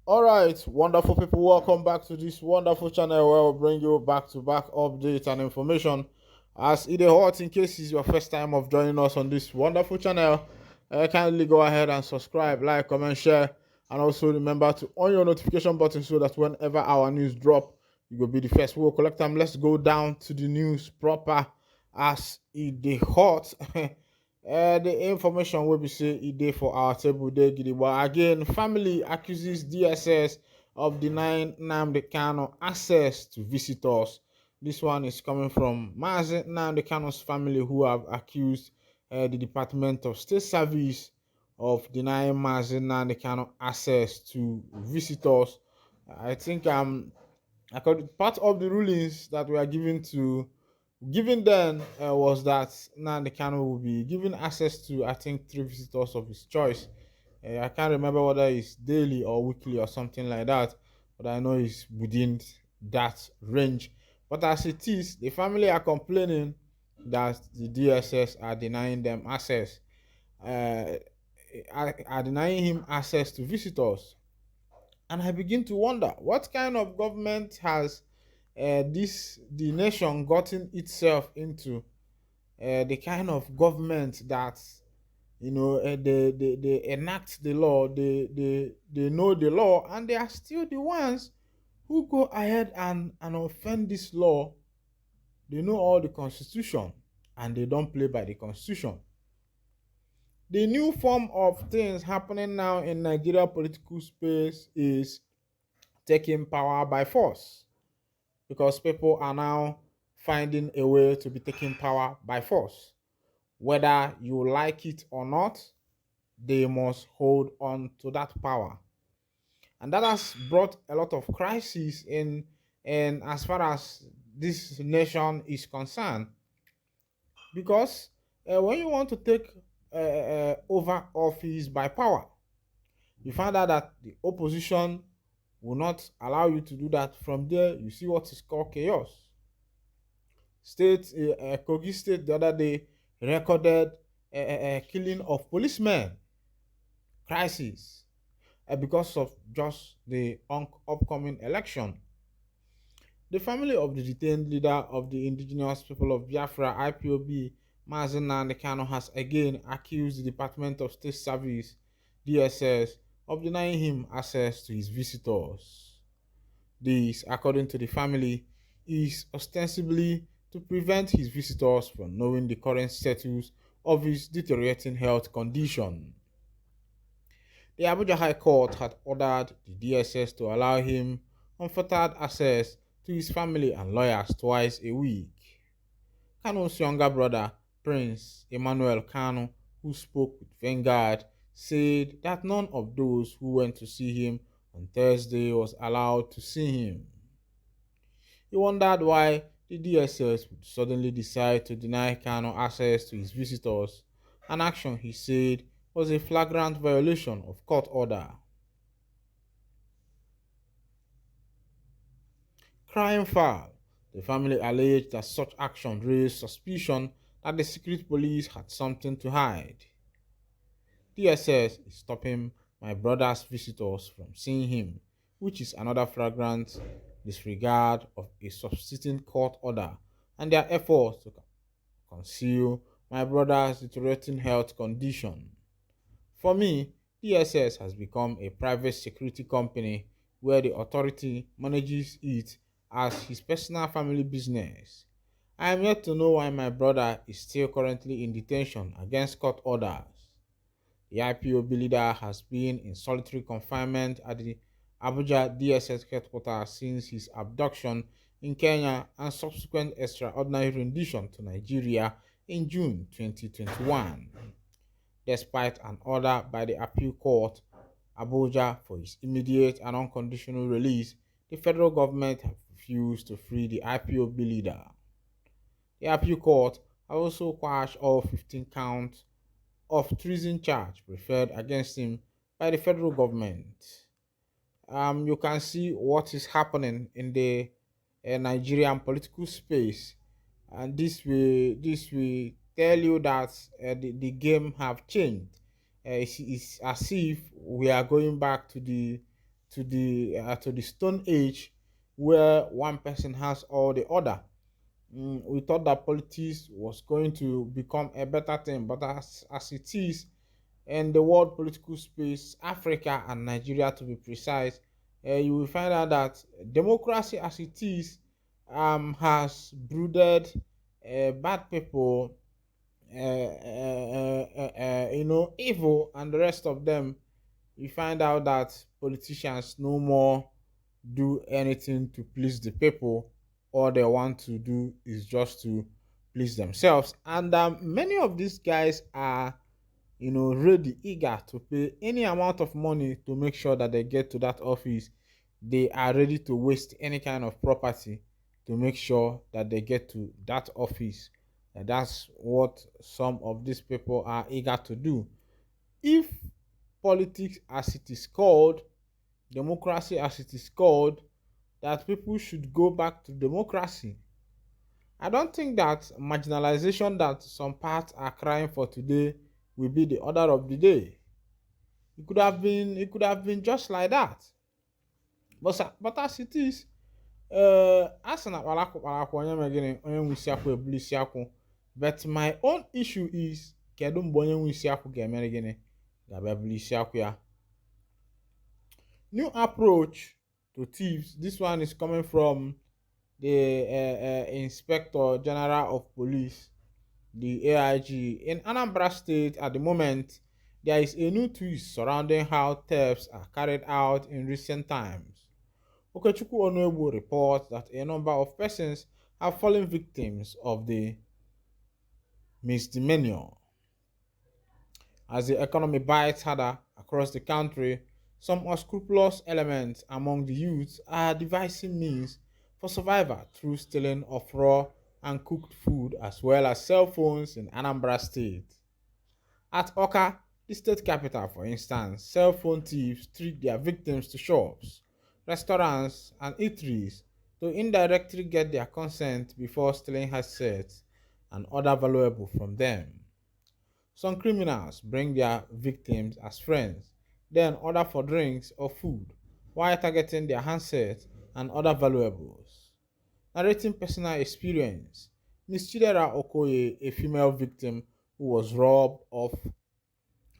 All right, wonderful people, welcome back to this wonderful channel where we'll bring you back-to-back updates and information. As it is hot, in case it's your first time of joining us on this wonderful channel, kindly go ahead and subscribe, like, comment, share, and also remember to on your notification button so that whenever our news drop, you will be the first. We'll collect them. Let's go down to the news proper as it is hot. The information will be say e dey for our table dey gidigba. Again, family accuses DSS of denying NNAMDI KANU access to visitors. This one is coming from Mazi NNAMDI KANU's family, who have accused the Department of State Service of denying Mazi NNAMDI KANU access to visitors. I think part of the rulings that we are given then was that Nnamdi Kanu will be given access to, I think, 3 visitors of his choice. I can't remember whether it's daily or weekly or something like that, but I know it's within that range. But as it is, the family are complaining that the DSS are denying them access, are denying him access to visitors. And I begin to wonder what kind of government has the nation gotten itself into. The kind of government that they enact the law, they know the law, and they are still the ones who go ahead and offend this law. They know all the constitution and they don't play by the constitution. The new form of things happening now in Nigeria political space is taking power by force, because people are now finding a way to be taking power by force. Whether you like it or not, they must hold on to that power. And that has brought a lot of crises in as far as this nation is concerned. Because when you want to take over office by power, you find out that the opposition will not allow you to do that. From there, you see what is called chaos. Kogi State the other day recorded a killing of policemen, crisis, because of just the upcoming election. The family of the detained leader of the indigenous people of Biafra, IPOB, Mazi Nnamdi Kanu, has again accused the Department of State Service, DSS, of denying him access to his visitors. This, according to the family, is ostensibly to prevent his visitors from knowing the current status of his deteriorating health condition. The Abuja High Court had ordered the DSS to allow him unfettered access to his family and lawyers twice a week. Kanu's younger brother, Prince Emmanuel Kanu, who spoke with Vanguard, said that none of those who went to see him on Thursday was allowed to see him. He wondered why the DSS would suddenly decide to deny Kanu access to his visitors, an action he said was a flagrant violation of court order. Crime foul. The family alleged that such action raised suspicion that the secret police had something to hide. DSS is stopping my brother's visitors from seeing him, which is another flagrant disregard of a substituting court order and their efforts to conceal my brother's deteriorating health condition. For me, DSS has become a private security company where the authority manages it as his personal family business. I am yet to know why my brother is still currently in detention against court orders. The IPOB leader has been in solitary confinement at the Abuja DSS headquarters since his abduction in Kenya and subsequent extraordinary rendition to Nigeria in June 2021. Despite an order by the appeal court, Abuja, for his immediate and unconditional release, the federal government have refused to free the IPOB leader. The appeal court has also quashed all 15 counts of treason charge preferred against him by the federal government. You can see what is happening in the Nigerian political space, and this will tell you that the game have changed. It's as if we are going back to the to the stone age where one person has all the other. We thought that politics was going to become a better thing, but as it is in the world political space, Africa and Nigeria to be precise, you will find out that democracy as it is has brooded bad people, evil, and the rest of them. You find out that politicians no more do anything to please the people. All they want to do is just to please themselves. And many of these guys are, ready, eager to pay any amount of money to make sure that they get to that office. They are ready to waste any kind of property to make sure that they get to that office. And that's what some of these people are eager to do. If politics, as it is called, democracy, as it is called, that people should go back to democracy, I don't think that marginalization that some parts are crying for today will be the order of the day. It could have been just like that. But as it is, a sị na kpalakụ onye mere gịnị onye nwe isi akwụ ebulu isi akwụ. But my own issue is kedu mgbe onye nwe isi akwụ ga-emere gịnị ga-abịa bulu isi akwụ ya. New approach to thieves. This one is coming from the Inspector General of Police, the AIG. In Anambra State at the moment, there is a new twist surrounding how thefts are carried out in recent times. Okechukwu Onuebu reports that a number of persons have fallen victims of the misdemeanor. As the economy bites harder across the country, some unscrupulous elements among the youths are devising means for survival through stealing of raw and cooked food as well as cell phones in Anambra State. At Oka, the state capital, for instance, cell phone thieves treat their victims to shops, restaurants, and eateries to indirectly get their consent before stealing headsets and other valuable from them. Some criminals bring their victims as friends, then order for drinks or food while targeting their handsets and other valuables. Narrating personal experience, Miss Chidera Okoye, a female victim who was robbed of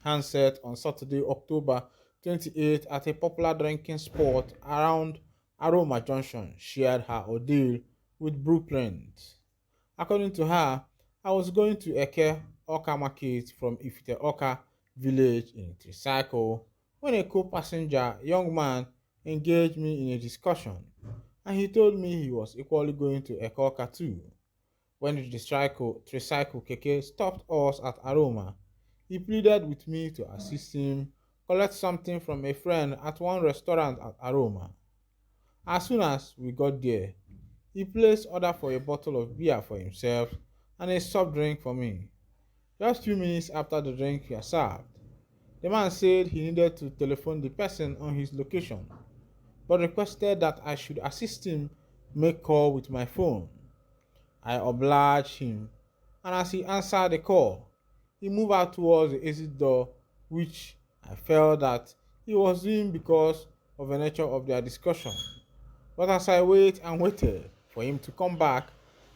handset on Saturday, October 28th at a popular drinking spot around Aroma Junction, shared her ordeal with Blueprint. According to her, I was going to Eke Oka Market from Ifite Oka village in a tricycle when a co-passenger, young man, engaged me in a discussion, and he told me he was equally going to Eke Oka too. When the tricycle keke stopped us at Aroma, he pleaded with me to assist him collect something from a friend at one restaurant at Aroma. As soon as we got there, he placed order for a bottle of beer for himself and a soft drink for me. Just few minutes after the drink was served, the man said he needed to telephone the person on his location, but requested that I should assist him make call with my phone. I obliged him, and as he answered the call, he moved out towards the exit door, which I felt that he was doing because of the nature of their discussion. But as I waited for him to come back,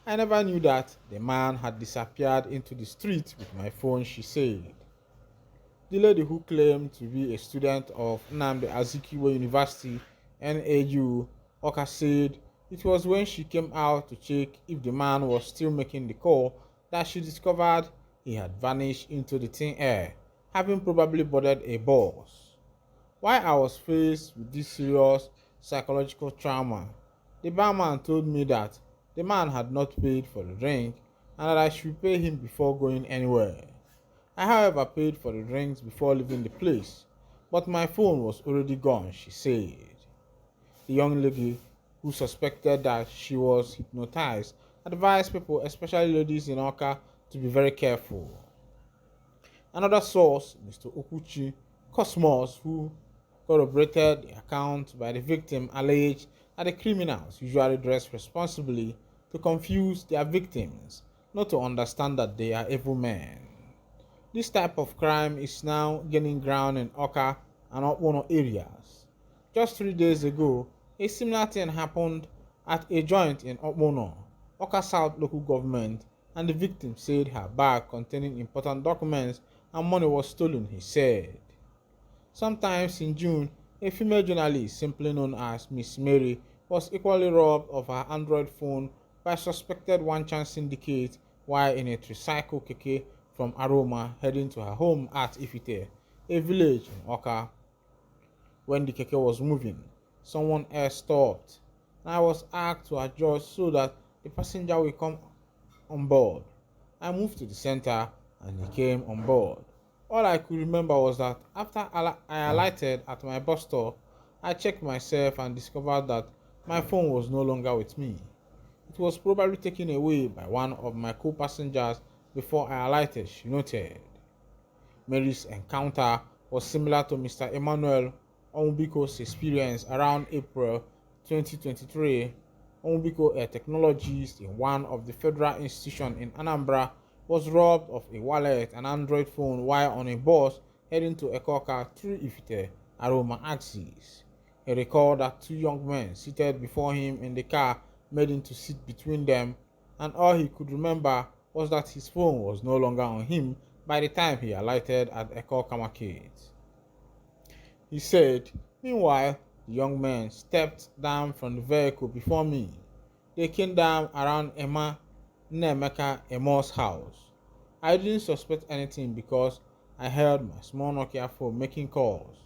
I never knew that the man had disappeared into the street with my phone, she said. The lady, who claimed to be a student of NNAMDI Azikiwe University, NAU, Oka, said it was when she came out to check if the man was still making the call that she discovered he had vanished into the thin air, having probably boarded a bus. While I was faced with this serious psychological trauma, the barman told me that the man had not paid for the drink and that I should pay him before going anywhere. I, however, paid for the drinks before leaving the place, but my phone was already gone, she said. The young lady, who suspected that she was hypnotized, advised people, especially ladies in Oka, to be very careful. Another source, Mr. Okuchi Cosmos, who corroborated the account by the victim, alleged that the criminals usually dress responsibly to confuse their victims, not to understand that they are evil men. This type of crime is now gaining ground in Oka and Okwono areas. Just 3 days ago, a similar thing happened at a joint in Okmono, Oka South local government, and the victim said her bag containing important documents and money was stolen, he said. Sometimes in June, a female journalist, simply known as Miss Mary, was equally robbed of her Android phone by a suspected one-chance syndicate while in a tricycle keke from Aroma heading to her home at Ifite, a village in Oka. When the keke was moving, someone else stopped, and I was asked to adjust so that the passenger will come on board. I moved to the center and he came on board. All I could remember was that after I alighted at my bus stop, I checked myself and discovered that my phone was no longer with me. It was probably taken away by one of my co-passengers before I alighted, she noted. Mary's encounter was similar to Mr. Emmanuel Onwubiko's experience around April 2023. Onwubiko, a technologist in one of the federal institutions in Anambra, was robbed of a wallet and Android phone while on a bus heading to Ekoka through Ifite, Aroma axis. He recalled that two young men seated before him in the car made him to sit between them, and all he could remember was that his phone was no longer on him by the time he alighted at Ekoka Market. He said, meanwhile, the young men stepped down from the vehicle before me. They came down around Emma Nnemeka Emo's house. I didn't suspect anything because I held my small Nokia phone making calls,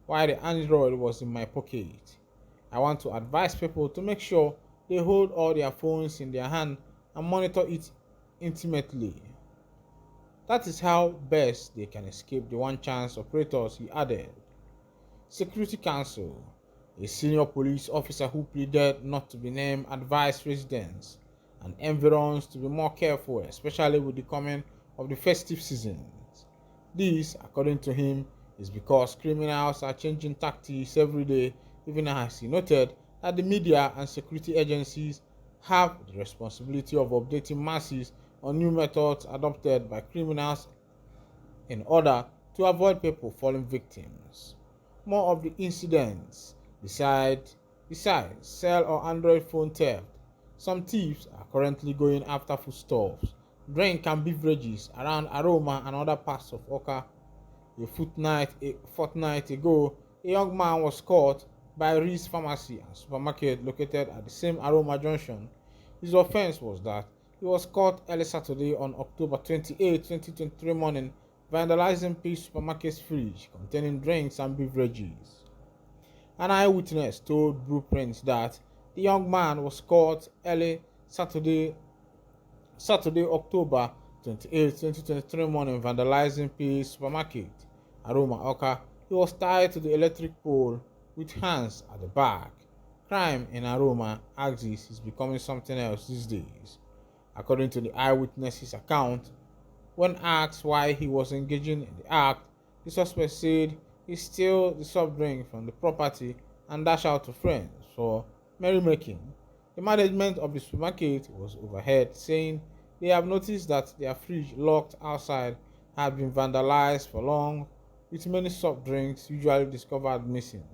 while the Android was in my pocket. I want to advise people to make sure they hold all their phones in their hand and monitor it intimately. That is how best they can escape the one-chance operators, he added. Security Council, a senior police officer who pleaded not to be named, advised residents and environs to be more careful, especially with the coming of the festive seasons. This, according to him, is because criminals are changing tactics every day, even as he noted that the media and security agencies have the responsibility of updating masses on new methods adopted by criminals in order to avoid people falling victims. More of the incidents besides cell or Android phone theft. Some thieves are currently going after foodstuffs, drink and beverages around Aroma and other parts of Oka. A fortnight ago, a young man was caught by Reese Pharmacy and Supermarket located at the same Aroma junction. His offense was that he was caught early Saturday on October 28, 2023 morning vandalizing Peace Supermarket's fridge containing drinks and beverages. An eyewitness told Blueprints that the young man was caught early Saturday, October 28, 2023 morning vandalizing Peace Supermarket, Aroma Oka. He was tied to the electric pole with hands at the back. Crime in Aroma axis is becoming something else these days. According to the eyewitness's account, when asked why he was engaging in the act, the suspect said he stole the soft drink from the property and dashed out to friends for merrymaking. The management of the supermarket was overheard saying they have noticed that their fridge locked outside had been vandalized for long, with many soft drinks usually discovered missing.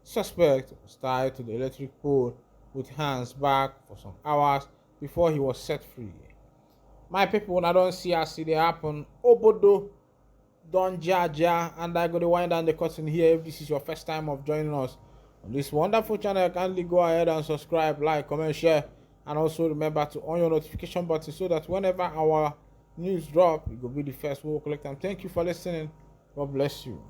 The suspect was tied to the electric pole with hands back for some hours before he was set free. My people, when I don't see as it happen, Obodo, Don Jaja, and I go to wind down the curtain here. If this is your first time of joining us on this wonderful channel, kindly go ahead and subscribe, like, comment, share, and also remember to on your notification button so that whenever our news drop, it will be the first we will collect them. Thank you for listening. God bless you.